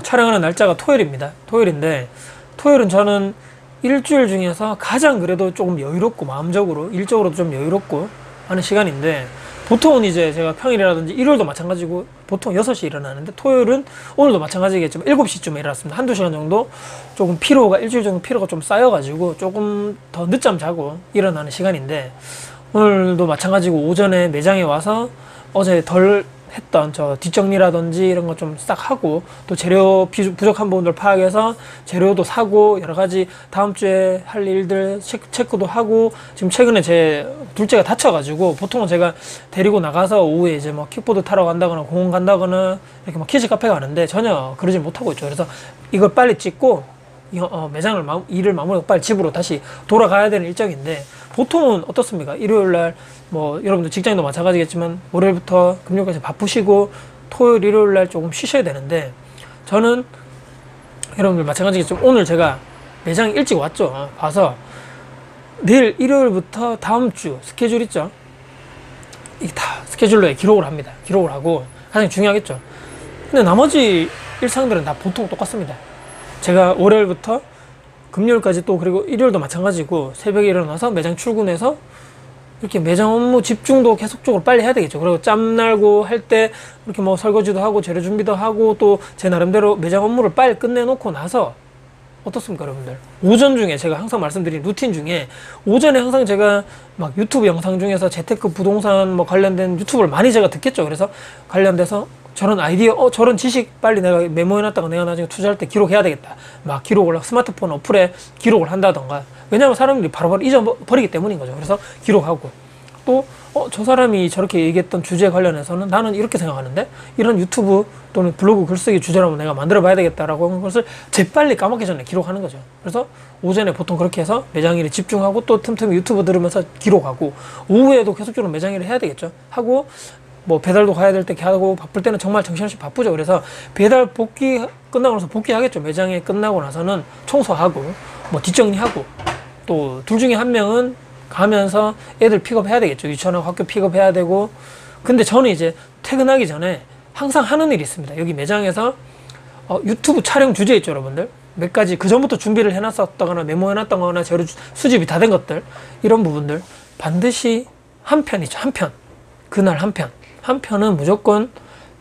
촬영하는 날짜가 토요일입니다. 토요일인데 토요일은 저는 일주일 중에서 가장 그래도 조금 여유롭고 마음적으로 일적으로도 좀 여유롭고 하는 시간인데, 보통은 이제 제가 평일이라든지 일요일도 마찬가지고 보통 6시에 일어나는데, 토요일은 오늘도 마찬가지겠지만 7시쯤에 일어났습니다. 한두 시간 정도 조금 피로가, 일주일 정도 피로가 좀 쌓여가지고 조금 더 늦잠 자고 일어나는 시간인데, 오늘도 마찬가지고 오전에 매장에 와서 어제 덜 했던 저 뒷정리라든지 이런 거 좀 싹 하고, 또 재료 부족한 부분들 파악해서 재료도 사고, 여러 가지 다음 주에 할 일들 체크도 하고, 지금 최근에 제 둘째가 다쳐가지고 보통은 제가 데리고 나가서 오후에 이제 뭐 킥보드 타러 간다거나 공원 간다거나 이렇게 막 키즈 카페 가는데 전혀 그러지 못하고 있죠. 그래서 이걸 빨리 찍고 매장을 일을 마무리하고 빨리 집으로 다시 돌아가야 되는 일정인데, 보통은 어떻습니까? 일요일날 뭐 여러분들 직장인도 마찬가지겠지만 월요일부터 금요일까지 바쁘시고 토요일 일요일날 조금 쉬셔야 되는데, 저는 여러분들 마찬가지겠지만 오늘 제가 매장 일찍 왔죠. 봐서 내일 일요일부터 다음 주 스케줄 있죠, 이게 다 스케줄러에 기록을 합니다. 기록을 하고, 가장 중요하겠죠. 근데 나머지 일상들은 다 보통 똑같습니다. 제가 월요일부터 금요일까지, 또 그리고 일요일도 마찬가지고 새벽에 일어나서 매장 출근해서 이렇게 매장 업무 집중도 계속적으로 빨리 해야 되겠죠. 그리고 짬 날고 할 때 이렇게 뭐 설거지도 하고 재료 준비도 하고, 또 제 나름대로 매장 업무를 빨리 끝내놓고 나서 어떻습니까, 여러분들? 오전 중에 제가 항상 말씀드린 루틴 중에, 오전에 항상 제가 막 유튜브 영상 중에서 재테크 부동산 뭐 관련된 유튜브를 많이 제가 듣겠죠. 그래서 관련돼서 저런 아이디어, 저런 지식 빨리 내가 메모해놨다가 내가 나중에 투자할 때 기록해야 되겠다. 막 기록을 스마트폰 어플에 기록을 한다던가. 왜냐하면 사람들이 바로바로 잊어버리기 때문인 거죠. 그래서 기록하고, 또 저 사람이 저렇게 얘기했던 주제 관련해서는 나는 이렇게 생각하는데, 이런 유튜브 또는 블로그 글쓰기 주제로 한번 내가 만들어 봐야 되겠다라고 하는 것을 재빨리 까먹기 전에 기록하는 거죠. 그래서 오전에 보통 그렇게 해서 매장 일에 집중하고, 또 틈틈이 유튜브 들으면서 기록하고, 오후에도 계속적으로 매장 일을 해야 되겠죠. 하고 뭐 배달도 가야 될 때 하고, 바쁠 때는 정말 정신없이 바쁘죠. 그래서 배달 끝나고 나서 복귀하겠죠. 매장에 끝나고 나서는 청소하고 뭐 뒷정리하고, 또 둘 중에 한 명은 가면서 애들 픽업해야 되겠죠. 유치원하고 학교 픽업해야 되고. 근데 저는 이제 퇴근하기 전에 항상 하는 일이 있습니다. 여기 매장에서 유튜브 촬영 주제 있죠, 여러분들. 몇 가지 그 전부터 준비를 해놨었다거나 메모해놨다거나 재료 수집이 다 된 것들, 이런 부분들 반드시 한 편이죠. 한 편. 그날 한 편은 무조건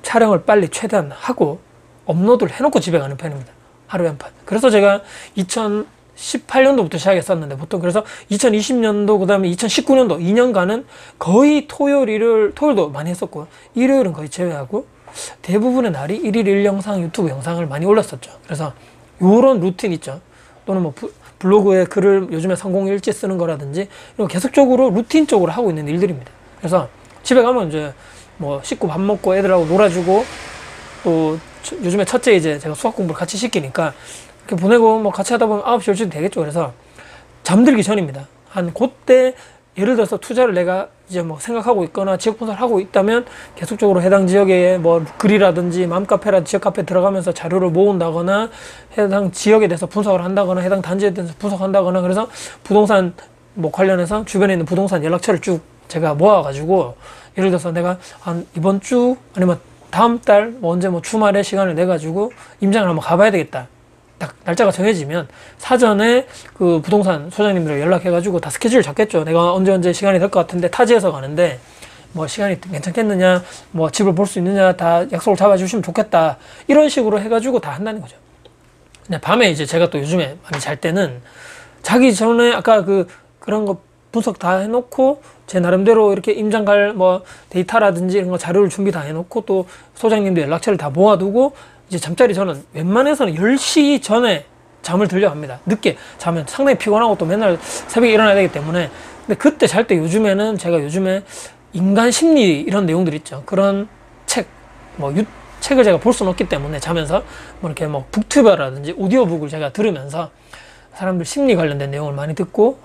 촬영을 빨리 최대한 하고 업로드를 해놓고 집에 가는 편입니다. 하루에 한 편. 그래서 제가 2018년도부터 시작했었는데, 보통 그래서 2020년도 그 다음에 2019년도 2년간은 거의 토요일도 많이 했었고, 일요일은 거의 제외하고 대부분의 날이 1일 1영상 유튜브 영상을 많이 올렸었죠. 그래서 요런 루틴 있죠. 또는 뭐 블로그에 글을 요즘에 성공일지 쓰는 거라든지, 이런 계속적으로 루틴적으로 하고 있는 일들입니다. 그래서 집에 가면 이제 뭐 씻고 밥 먹고 애들하고 놀아주고, 또 요즘에 첫째 이제 제가 수학 공부를 같이 시키니까 이렇게 보내고 뭐 같이 하다 보면 9시 10시 되겠죠. 그래서 잠들기 전입니다. 한 그때 예를 들어서 투자를 내가 이제 뭐 생각하고 있거나 지역 분석을 하고 있다면, 계속적으로 해당 지역에 뭐 글이라든지 맘카페라든지 지역 카페 들어가면서 자료를 모은다거나, 해당 지역에 대해서 분석을 한다거나, 해당 단지에 대해서 분석한다거나, 그래서 부동산 뭐 관련해서 주변에 있는 부동산 연락처를 쭉 제가 모아가지고, 예를 들어서 내가 한 이번 주 아니면 다음 달 뭐 언제 뭐 주말에 시간을 내가지고 임장을 한번 가봐야 되겠다. 딱 날짜가 정해지면 사전에 그 부동산 소장님들 연락해가지고 다 스케줄 잡겠죠. 내가 언제 시간이 될 것 같은데 타지에서 가는데 뭐 시간이 괜찮겠느냐, 뭐 집을 볼 수 있느냐, 다 약속을 잡아주시면 좋겠다. 이런 식으로 해가지고 다 한다는 거죠. 근데 밤에 이제 제가 또 요즘에 많이 잘 때는, 자기 전에 아까 그런 거 분석 다 해놓고 제 나름대로 이렇게 임장 갈 뭐 데이터라든지 이런 거 자료를 준비 다 해놓고, 또 소장님도 연락처를 다 모아두고, 이제 잠자리 저는 웬만해서는 10시 전에 잠을 들려 합니다. 늦게 자면 상당히 피곤하고 또 맨날 새벽에 일어나야 되기 때문에. 근데 그때 잘 때 요즘에는 제가 요즘에 인간 심리 이런 내용들 있죠. 그런 책을 제가 볼 수는 없기 때문에 자면서 뭐 이렇게 뭐 북튜버라든지 오디오북을 제가 들으면서 사람들 심리 관련된 내용을 많이 듣고,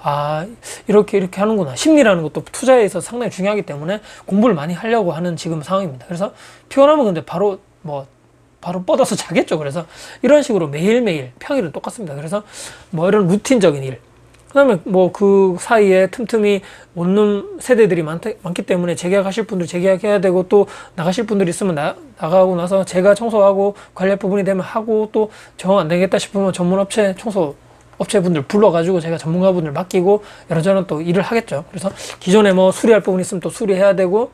이렇게 하는구나. 심리라는 것도 투자에 있어서 상당히 중요하기 때문에 공부를 많이 하려고 하는 지금 상황입니다. 그래서 피곤하면 근데 바로 뻗어서 자겠죠. 그래서 이런 식으로 매일매일 평일은 똑같습니다. 그래서 뭐 이런 루틴적인 일, 그다음에 뭐 그 사이에 틈틈이 원룸 세대들이 많기 때문에 재계약하실 분들 재계약해야 되고, 또 나가실 분들이 있으면 나가고 나서 제가 청소하고 관리할 부분이 되면 하고, 또 정 안 되겠다 싶으면 전문 업체 청소 업체분들 불러가지고 제가 전문가분들 맡기고 이런저런 또 일을 하겠죠. 그래서 기존에 뭐 수리할 부분이 있으면 또 수리해야 되고,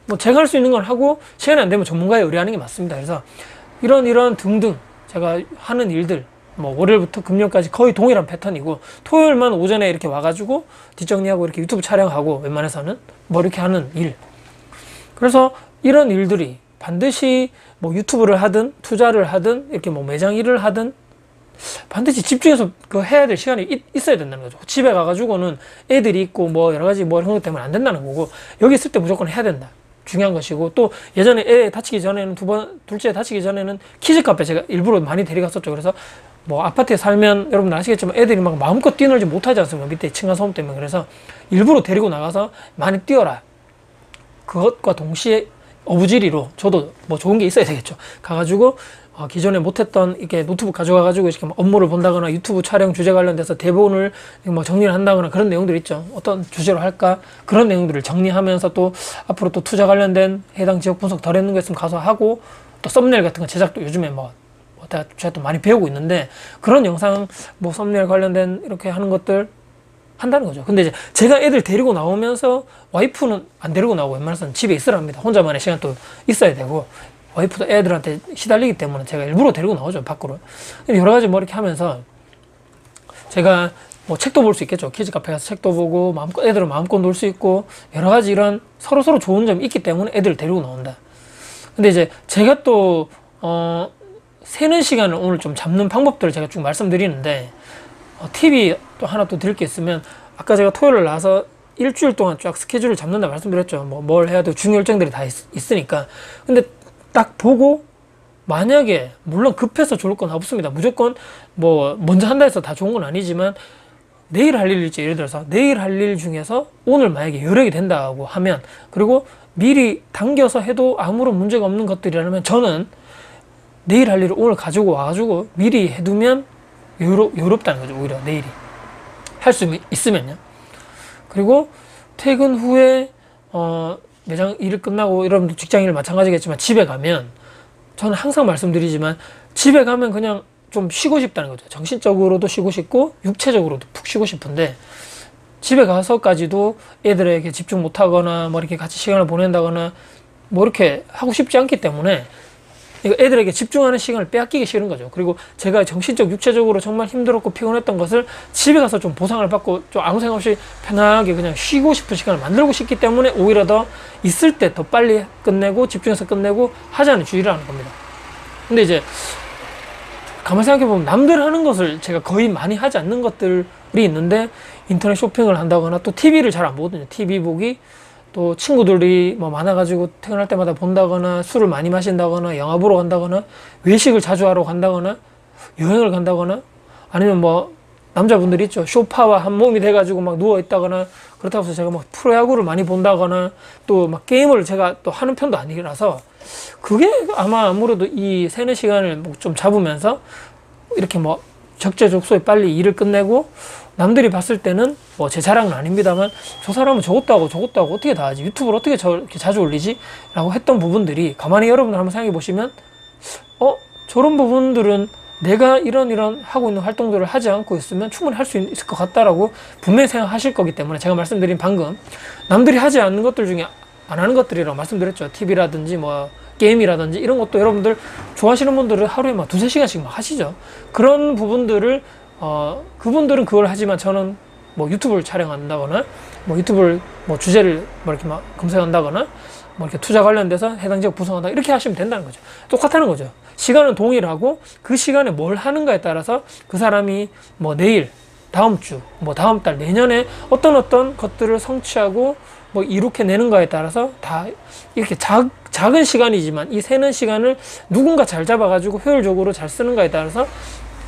뭐 제가 할 수 있는 걸 하고 시간이 안 되면 전문가에 의뢰하는 게 맞습니다. 그래서 이런 등등 제가 하는 일들, 뭐 월요일부터 금요일까지 거의 동일한 패턴이고, 토요일만 오전에 이렇게 와가지고 뒷정리하고 이렇게 유튜브 촬영하고, 웬만해서는 뭐 이렇게 하는 일. 그래서 이런 일들이 반드시 뭐 유튜브를 하든 투자를 하든 이렇게 뭐 매장 일을 하든 반드시 집중해서 그 해야 될 시간이 있어야 된다는 거죠. 집에 가가지고는 애들이 있고 뭐 여러 가지 뭐 이런 것 때문에 안 된다는 거고, 여기 있을 때 무조건 해야 된다. 중요한 것이고, 또 예전에 애 다치기 전에는 둘째 다치기 전에는 키즈 카페 제가 일부러 많이 데려갔었죠. 그래서 뭐 아파트에 살면 여러분 아시겠지만 애들이 막 마음껏 뛰놀지 못하지 않습니까? 밑에 층간소음 때문에. 그래서 일부러 데리고 나가서 많이 뛰어라. 그것과 동시에 어부지리로 저도 뭐 좋은 게 있어야 되겠죠. 가가지고 기존에 못했던 이렇게 노트북 가져가가지고 이렇게 업무를 본다거나 유튜브 촬영 주제 관련돼서 대본을 뭐 정리를 한다거나 그런 내용들 있죠. 어떤 주제로 할까? 그런 내용들을 정리하면서 또 앞으로 또 투자 관련된 해당 지역 분석 덜 했는 거 있으면 가서 하고, 또 썸네일 같은 거 제작도 요즘에 제가 또 많이 배우고 있는데, 그런 영상 뭐 썸네일 관련된 이렇게 하는 것들 한다는 거죠. 근데 이제 제가 애들 데리고 나오면서 와이프는 안 데리고 나오고 웬만해서는 집에 있으라 합니다. 혼자만의 시간 또 있어야 되고, 와이프도 애들한테 시달리기 때문에 제가 일부러 데리고 나오죠, 밖으로. 여러 가지 뭐 이렇게 하면서 제가 뭐 책도 볼 수 있겠죠. 키즈 카페 가서 책도 보고, 애들은 마음껏 놀 수 있고, 여러 가지 이런 서로서로 좋은 점이 있기 때문에 애들을 데리고 나온다. 근데 이제 제가 또, 세는 시간을 오늘 좀 잡는 방법들을 제가 쭉 말씀드리는데, 팁이 또 하나 또 드릴 게 있으면, 아까 제가 토요일을 나와서 일주일 동안 쫙 스케줄을 잡는다 말씀드렸죠. 뭐 뭘 해야 되고 중요 일정들이 다 있으니까. 근데 딱 보고, 만약에 물론 급해서 좋을 건 없습니다. 무조건 뭐 먼저 한다 해서 다 좋은 건 아니지만, 내일 할 일일지, 예를 들어서 내일 할 일 중에서 오늘 만약에 여력이 된다고 하면, 그리고 미리 당겨서 해도 아무런 문제가 없는 것들이라면, 저는 내일 할 일을 오늘 가지고 와가지고 미리 해두면 여롭다는 거죠. 오히려 내일이 할 수 있으면요. 그리고 퇴근 후에 매장 일을 끝나고, 여러분도 직장인을 마찬가지겠지만 집에 가면, 저는 항상 말씀드리지만 집에 가면 그냥 좀 쉬고 싶다는 거죠. 정신적으로도 쉬고 싶고 육체적으로도 푹 쉬고 싶은데, 집에 가서까지도 애들에게 집중 못하거나 뭐 이렇게 같이 시간을 보낸다거나 뭐 이렇게 하고 싶지 않기 때문에 애들에게 집중하는 시간을 빼앗기기 싫은 거죠. 그리고 제가 정신적, 육체적으로 정말 힘들었고 피곤했던 것을 집에 가서 좀 보상을 받고 좀 아무 생각 없이 편하게 그냥 쉬고 싶은 시간을 만들고 싶기 때문에, 오히려 더 있을 때 더 빨리 끝내고 집중해서 끝내고 하자는 주의를 하는 겁니다. 근데 이제 가만히 생각해보면 남들 하는 것을 제가 거의 많이 하지 않는 것들이 있는데, 인터넷 쇼핑을 한다거나, 또 TV를 잘 안 보거든요. TV 보기, 또 친구들이 뭐 많아가지고 퇴근할 때마다 본다거나, 술을 많이 마신다거나, 영화 보러 간다거나, 외식을 자주 하러 간다거나, 여행을 간다거나, 아니면 뭐 남자분들이 있죠. 쇼파와 한 몸이 돼가지고 막 누워 있다거나, 그렇다고 해서 제가 막 프로야구를 많이 본다거나, 또 막 게임을 제가 또 하는 편도 아니라서, 그게 아마 아무래도 이 세는 시간을 뭐 좀 잡으면서 이렇게 뭐 적재적소에 빨리 일을 끝내고, 남들이 봤을 때는 뭐 제 자랑은 아닙니다만, 저 사람은 저것도 하고 저것도 하고 어떻게 다 하지? 유튜브를 어떻게 저렇게 자주 올리지? 라고 했던 부분들이, 가만히 여러분들 한번 생각해 보시면, 저런 부분들은 내가 이런 하고 있는 활동들을 하지 않고 있으면 충분히 할 수 있을 것 같다라고 분명히 생각하실 거기 때문에, 제가 말씀드린 방금 남들이 하지 않는 것들 중에 안 하는 것들이라고 말씀드렸죠. TV라든지 뭐 게임이라든지 이런 것도 여러분들 좋아하시는 분들은 하루에 막 2~3시간씩 막 하시죠. 그런 부분들을 그분들은 그걸 하지만, 저는 뭐 유튜브를 촬영한다거나, 뭐 유튜브를 뭐 주제를 뭐 이렇게 막 검색한다거나, 뭐 이렇게 투자 관련돼서 해당 지역 구성한다, 이렇게 하시면 된다는 거죠. 똑같다는 거죠. 시간은 동일하고, 그 시간에 뭘 하는가에 따라서 그 사람이 뭐 내일, 다음 주, 뭐 다음 달, 내년에 어떤 것들을 성취하고 뭐 이룩해내는가에 따라서 다 이렇게 작은 시간이지만 이 세는 시간을 누군가 잘 잡아가지고 효율적으로 잘 쓰는가에 따라서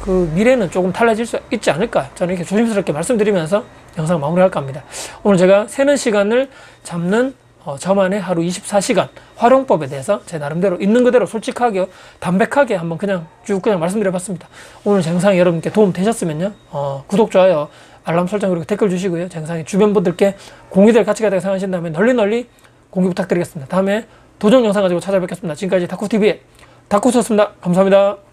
그 미래는 조금 달라질 수 있지 않을까, 저는 이렇게 조심스럽게 말씀드리면서 영상 마무리할까 합니다. 오늘 제가 세는 시간을 잡는 저만의 하루 24시간 활용법에 대해서 제 나름대로 있는 그대로 솔직하게 담백하게 한번 그냥 쭉 말씀드려 봤습니다. 오늘 제 영상이 여러분께 도움 되셨으면요, 구독, 좋아요 알람 설정 그리고 댓글 주시고요. 제 영상이 주변 분들께 공유될 가치가 있다고 생각하신다면 널리 공유 부탁드리겠습니다. 다음에 도전 영상 가지고 찾아뵙겠습니다. 지금까지 다쿠TV의 다쿠스였습니다. 감사합니다.